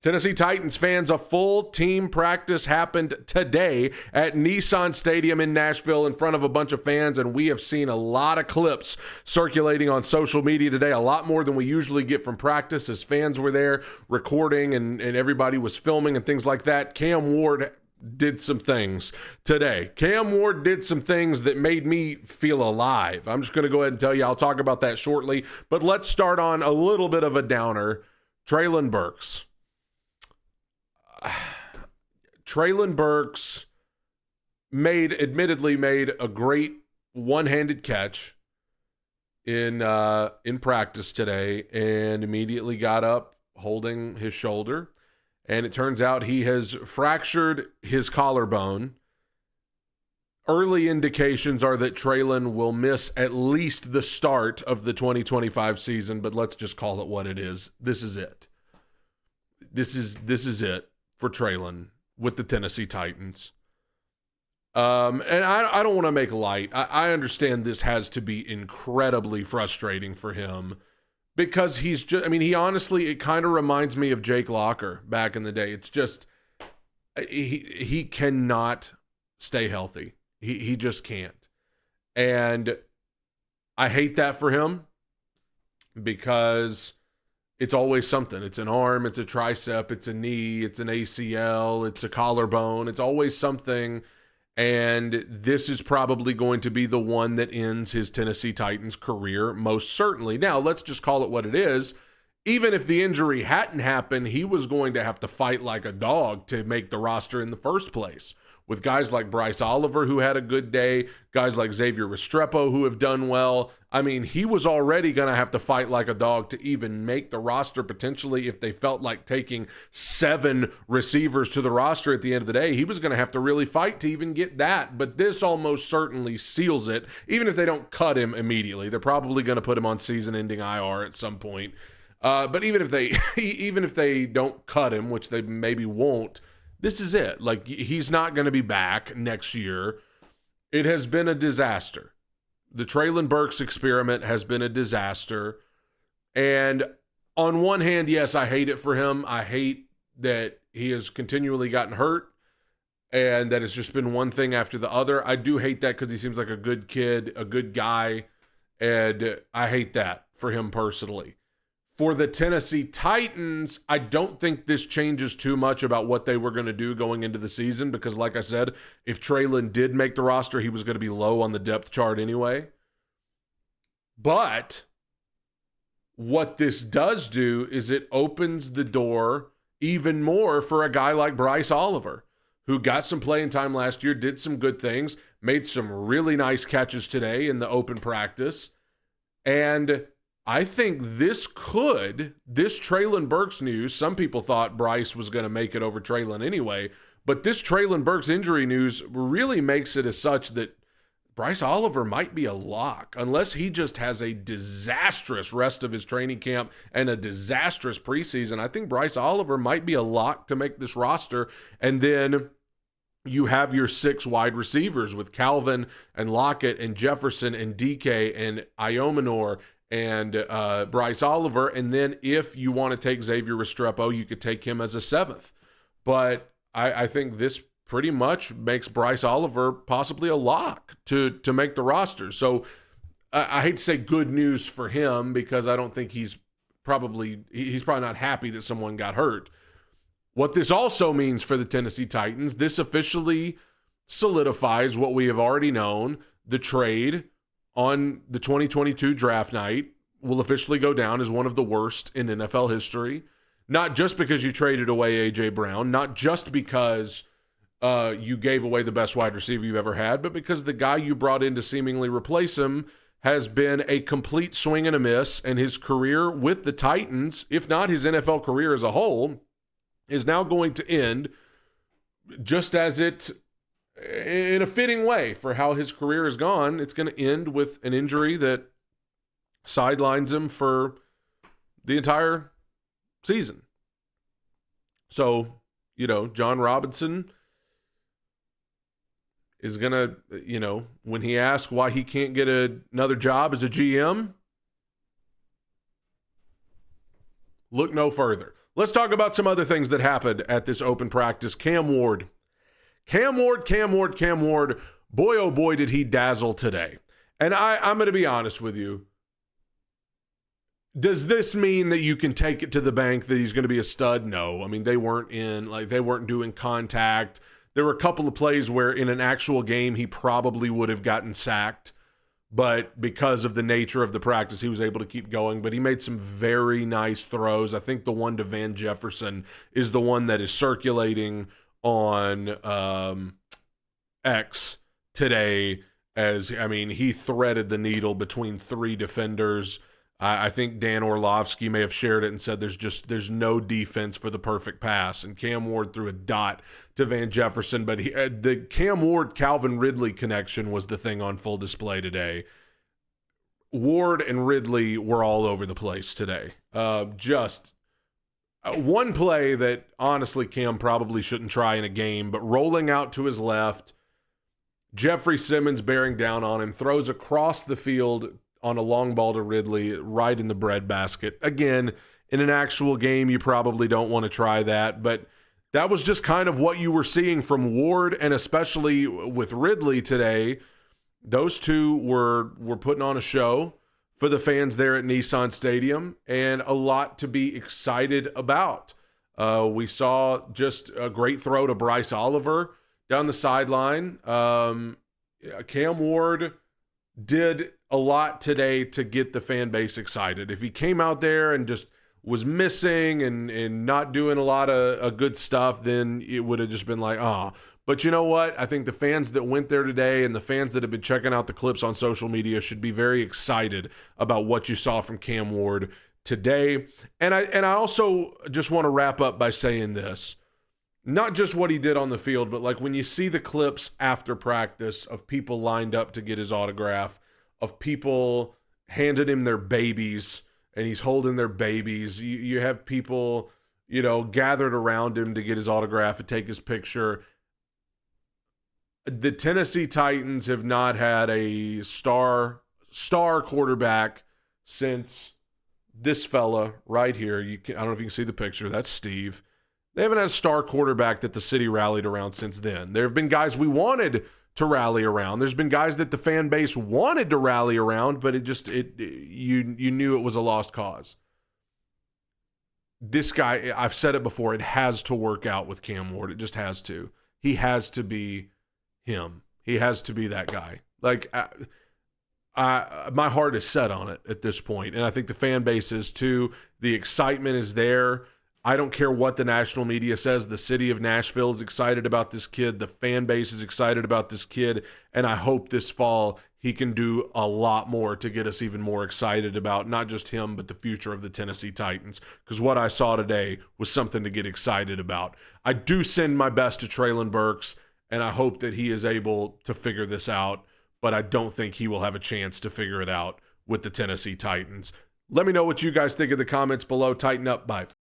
Tennessee Titans fans, a full team practice happened today at Nissan Stadium in Nashville in front of a bunch of fans, and we have seen a lot of clips circulating on social media today, a lot more than we usually get from practice as fans were there recording and everybody was filming and things like that. Cam Ward did some things today. Cam Ward did some things that made me feel alive. I'm just going to go ahead and tell you, I'll talk about that shortly, but let's start on a little bit of a downer. Treylon Burks. Treylon Burks admittedly made a great one-handed catch in practice today and immediately got up holding his shoulder. And it turns out he has fractured his collarbone. Early indications are that Treylon will miss at least the start of the 2025 season, but let's just call it what it is. This is it. This is it for Treylon with the Tennessee Titans. And I don't want to make light. I understand this has to be incredibly frustrating for him because he's just, he honestly, it kind of reminds me of Jake Locker back in the day. It's just, he cannot stay healthy. He just can't. And I hate that for him because it's always something. It's an arm, it's a tricep, it's a knee, it's an ACL, it's a collarbone. It's always something. And this is probably going to be the one that ends his Tennessee Titans career, most certainly. Now, let's just call it what it is. Even if the injury hadn't happened, he was going to have to fight like a dog to make the roster in the first place. With guys like Bryce Oliver, who had a good day, guys like Xavier Restrepo, who have done well. He was already going to have to fight like a dog to even make the roster potentially if they felt like taking 7 receivers to the roster at the end of the day. He was going to have to really fight to even get that. But this almost certainly seals it, even if they don't cut him immediately. They're probably going to put him on season-ending IR at some point. But even if they don't cut him, which they maybe won't, this is it. Like, he's not going to be back next year. It has been a disaster. The Treylon Burks experiment has been a disaster. And on one hand, yes, I hate it for him. I hate that he has continually gotten hurt and that it's just been one thing after the other. I do hate that because he seems like a good kid, a good guy, and I hate that for him personally. For the Tennessee Titans, I don't think this changes too much about what they were going to do going into the season because, like I said, if Treylon did make the roster, he was going to be low on the depth chart anyway. But what this does do is it opens the door even more for a guy like Bryce Oliver, who got some playing time last year, did some good things, made some really nice catches today in the open practice, and I think this Treylon Burks news, some people thought Bryce was going to make it over Treylon anyway, but this Treylon Burks injury news really makes it as such that Bryce Oliver might be a lock unless he just has a disastrous rest of his training camp and a disastrous preseason. I think Bryce Oliver might be a lock to make this roster, and then you have your 6 wide receivers with Calvin and Lockett and Jefferson and DK and Iomenor and Bryce Oliver, and then if you want to take Xavier Restrepo, you could take him as a 7th. But I think this pretty much makes Bryce Oliver possibly a lock to make the roster. So I hate to say good news for him because I don't think he's probably not happy that someone got hurt. What this also means for the Tennessee Titans, this officially solidifies what we have already known. The trade on the 2022 draft night will officially go down as one of the worst in NFL history. Not just because you traded away A.J. Brown, not just because you gave away the best wide receiver you've ever had, but because the guy you brought in to seemingly replace him has been a complete swing and a miss, and his career with the Titans, if not his NFL career as a whole, is now going to end just as it, in a fitting way for how his career has gone. It's going to end with an injury that sidelines him for the entire season. So, John Robinson is going to, when he asks why he can't get another job as a GM, look no further. Let's talk about some other things that happened at this open practice. Cam Ward. Boy, oh boy, did he dazzle today. And I'm going to be honest with you. Does this mean that you can take it to the bank that he's going to be a stud? No. I mean, they weren't doing contact. There were a couple of plays where in an actual game he probably would have gotten sacked, but because of the nature of the practice, he was able to keep going. But he made some very nice throws. I think the one to Van Jefferson is the one that is circulating on X today. He threaded the needle between three defenders. I think Dan Orlovsky may have shared it and said there's no defense for the perfect pass. And Cam Ward threw a dot to Van Jefferson, but the Cam Ward-Calvin Ridley connection was the thing on full display today. Ward and Ridley were all over the place today. Just one play that honestly Cam probably shouldn't try in a game, but rolling out to his left, Jeffrey Simmons bearing down on him, throws across the field on a long ball to Ridley right in the breadbasket. Again, in an actual game, you probably don't want to try that, but that was just kind of what you were seeing from Ward, and especially with Ridley today. Those two were putting on a show for the fans there at Nissan Stadium, and a lot to be excited about. We saw just a great throw to Bryce Oliver down the sideline. Cam Ward did a lot today to get the fan base excited. If he came out there and just was missing and not doing a lot of good stuff, then it would have just been like, ah. But you know what? I think the fans that went there today and the fans that have been checking out the clips on social media should be very excited about what you saw from Cam Ward today. And I also just want to wrap up by saying this. Not just what he did on the field, but like when you see the clips after practice of people lined up to get his autograph, of people handed him their babies and he's holding their babies. You have people, gathered around him to get his autograph and take his picture. The Tennessee Titans have not had a star quarterback since this fella right here. I don't know if you can see the picture. That's Steve. They haven't had a star quarterback that the city rallied around since then. There have been guys we wanted to rally around. There's been guys that the fan base wanted to rally around, but you knew it was a lost cause. This guy, I've said it before, it has to work out with Cam Ward. It just has to. He has to be him. He has to be that guy. Like, my heart is set on it at this point, and I think the fan base is too. The excitement is there. I don't care what the national media says. The city of Nashville is excited about this kid. The fan base is excited about this kid. And I hope this fall he can do a lot more to get us even more excited about not just him, but the future of the Tennessee Titans. Because what I saw today was something to get excited about. I do send my best to Treylon Burks, and I hope that he is able to figure this out. But I don't think he will have a chance to figure it out with the Tennessee Titans. Let me know what you guys think in the comments below. Tighten up. Bye.